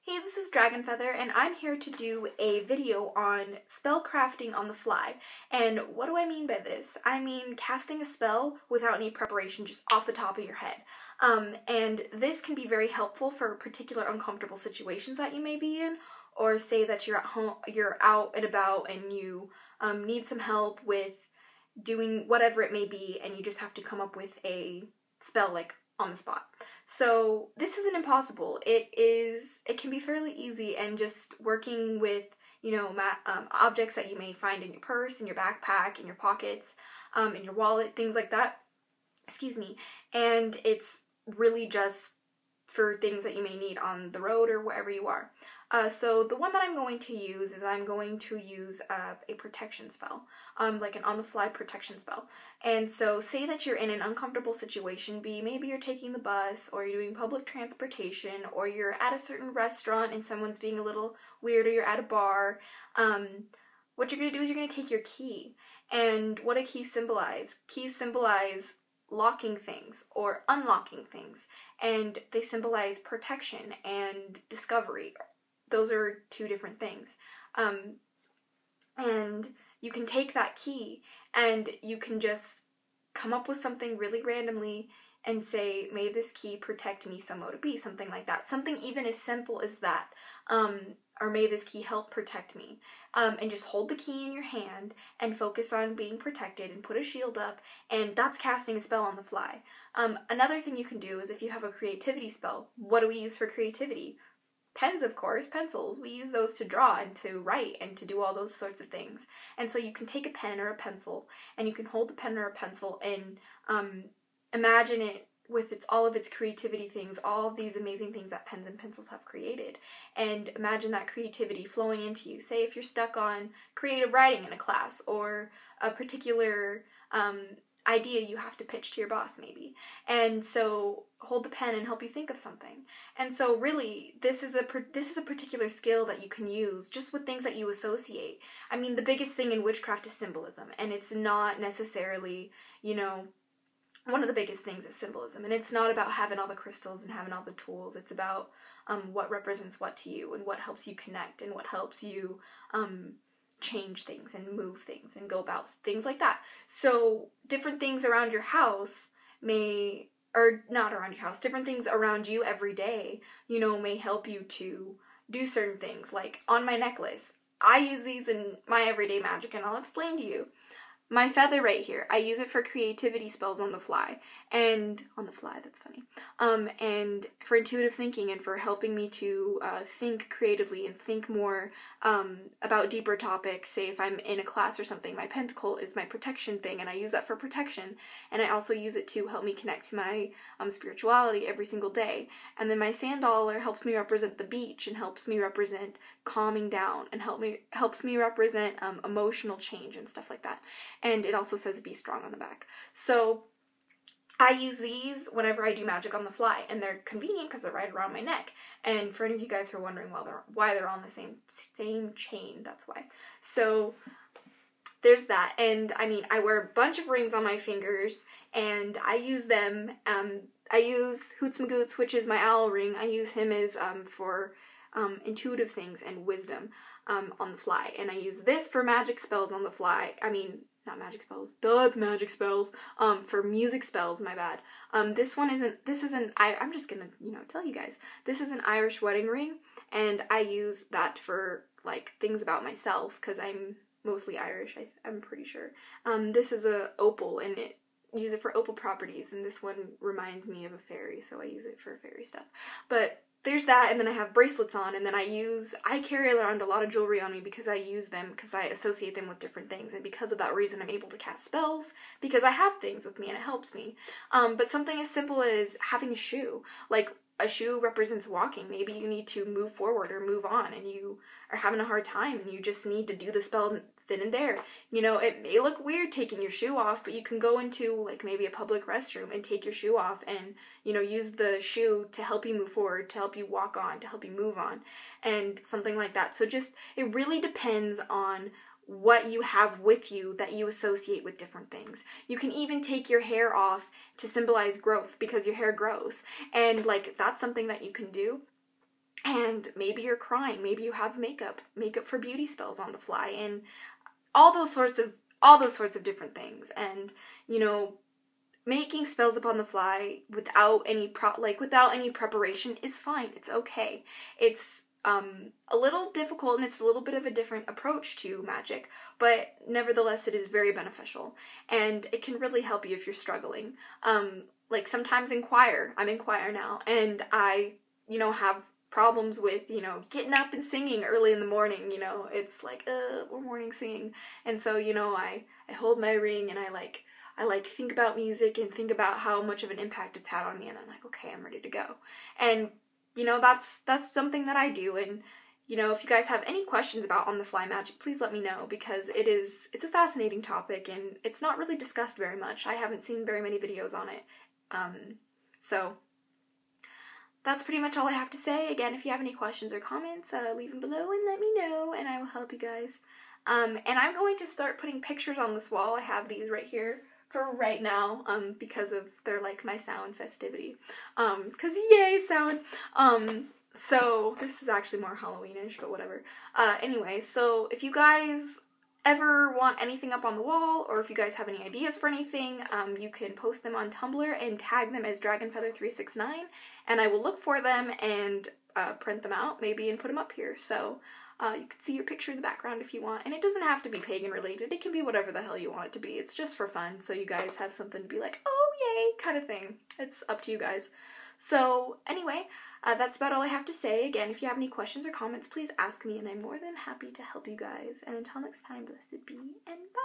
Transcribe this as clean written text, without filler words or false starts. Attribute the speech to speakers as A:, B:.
A: Hey, this is Dragonfeather, and I'm here to do a video on spell crafting on the fly. And what do I mean by this? I mean casting a spell without any preparation, just off the top of your head. And this can be very helpful for particular uncomfortable situations that you may be in, or say that you're at home, you're out and about, and you need some help with doing whatever it may be, and you just have to come up with a spell like on the spot. So this isn't impossible. It can be fairly easy, and just working with, objects that you may find in your purse, in your backpack, in your pockets, in your wallet, things like that. Excuse me. And it's really just for things that you may need on the road or wherever you are. So the one that I'm going to use is a protection spell, like an on-the-fly protection spell. And so say that you're in an uncomfortable situation, maybe you're taking the bus, or you're doing public transportation, or you're at a certain restaurant and someone's being a little weird, or you're at a bar. What you're going to do is you're going to take your key. And what do keys symbolize? Keys symbolize locking things or unlocking things, and they symbolize protection and discovery. Those are two different things. And you can take that key and you can just come up with something really randomly and say, may this key protect me some to be, something like that. Something even as simple as that. Or may this key help protect me. And just hold the key in your hand and focus on being protected and put a shield up, and that's casting a spell on the fly. Another thing you can do is if you have a creativity spell. What do we use for creativity? Pens, of course, pencils. We use those to draw and to write and to do all those sorts of things. And so you can take a pen or a pencil, and you can hold the pen or a pencil and imagine it with all of its creativity things, all of these amazing things that pens and pencils have created. And imagine that creativity flowing into you. Say if you're stuck on creative writing in a class, or a particular idea you have to pitch to your boss maybe. And so hold the pen and help you think of something. And so really, this is a particular skill that you can use just with things that you associate. I mean, the biggest thing in witchcraft is symbolism, and it's not necessarily, one of the biggest things is symbolism, and it's not about having all the crystals and having all the tools. It's about what represents what to you, and what helps you connect, and what helps you change things and move things and go about things like that. So different things around your house different things around you every day, may help you to do certain things. Like on my necklace, I use these in my everyday magic, and I'll explain to you. My feather right here, I use it for creativity spells on the fly, that's funny, and for intuitive thinking, and for helping me to think creatively and think more about deeper topics. Say if I'm in a class or something, my pentacle is my protection thing, and I use that for protection, and I also use it to help me connect to my spirituality every single day. And then my sand dollar helps me represent the beach, and helps me represent calming down, and helps me represent emotional change and stuff like that. And it also says be strong on the back. So I use these whenever I do magic on the fly, and they're convenient because they're right around my neck. And for any of you guys who are wondering why they're on the same chain, that's why. So there's that. And I mean, I wear a bunch of rings on my fingers, and I use them. I use Hootsmagoots, which is my owl ring. I use him as for intuitive things and wisdom on the fly. And I use this for magic spells on the fly. I mean, not magic spells. Duh, it's magic spells. For music spells, my bad. I'm just gonna, tell you guys. This is an Irish wedding ring, and I use that for, like, things about myself, because I'm mostly Irish, I'm pretty sure. This is a opal, and use it for opal properties, and this one reminds me of a fairy, so I use it for fairy stuff. But there's that, and then I have bracelets on, and then I carry around a lot of jewelry on me because I use them, because I associate them with different things, and because of that reason I'm able to cast spells, because I have things with me and it helps me. But something as simple as having a shoe, like a shoe represents walking. Maybe you need to move forward or move on, and you are having a hard time, and you just need to do the spell then and there. It may look weird taking your shoe off, but you can go into, like, maybe a public restroom and take your shoe off and, use the shoe to help you move forward, to help you walk on, to help you move on, and something like that. So it really depends on what you have with you that you associate with different things. You can even take your hair off to symbolize growth, because your hair grows, and, like, that's something that you can do. And and maybe you're crying, maybe you have makeup for beauty spells on the fly, and all those sorts of different things. And, you know, making spells up on the fly without any preparation is fine. It's okay. It's a little difficult, and it's a little bit of a different approach to magic, but nevertheless it is very beneficial, and it can really help you if you're struggling. Like sometimes in choir, I'm in choir now, and I, you know, have problems with, you know, getting up and singing early in the morning. You know, it's like, we're morning singing, and so, you know, I hold my ring, and I think about music and think about how much of an impact it's had on me, and I'm like, okay, I'm ready to go. And, you know, that's something that I do. And, you know, if you guys have any questions about on-the-fly magic, please let me know, because it's a fascinating topic, and it's not really discussed very much. I haven't seen very many videos on it. So that's pretty much all I have to say. Again, if you have any questions or comments, leave them below and let me know, and I will help you guys. And I'm going to start putting pictures on this wall. I have these right here for right now, because they're like my sound festivity. Cause yay, sound. So this is actually more Halloweenish, but whatever. Anyway, so if you guys ever want anything up on the wall, or if you guys have any ideas for anything, you can post them on Tumblr and tag them as Dragonfeather369, and I will look for them and print them out, maybe, and put them up here. So you can see your picture in the background if you want, and it doesn't have to be pagan related. It can be whatever the hell you want it to be. It's just for fun, so you guys have something to be like, oh yay, kind of thing. It's up to you guys. So anyway, that's about all I have to say. Again, if you have any questions or comments, please ask me, and I'm more than happy to help you guys. And until next time, blessed be, and bye!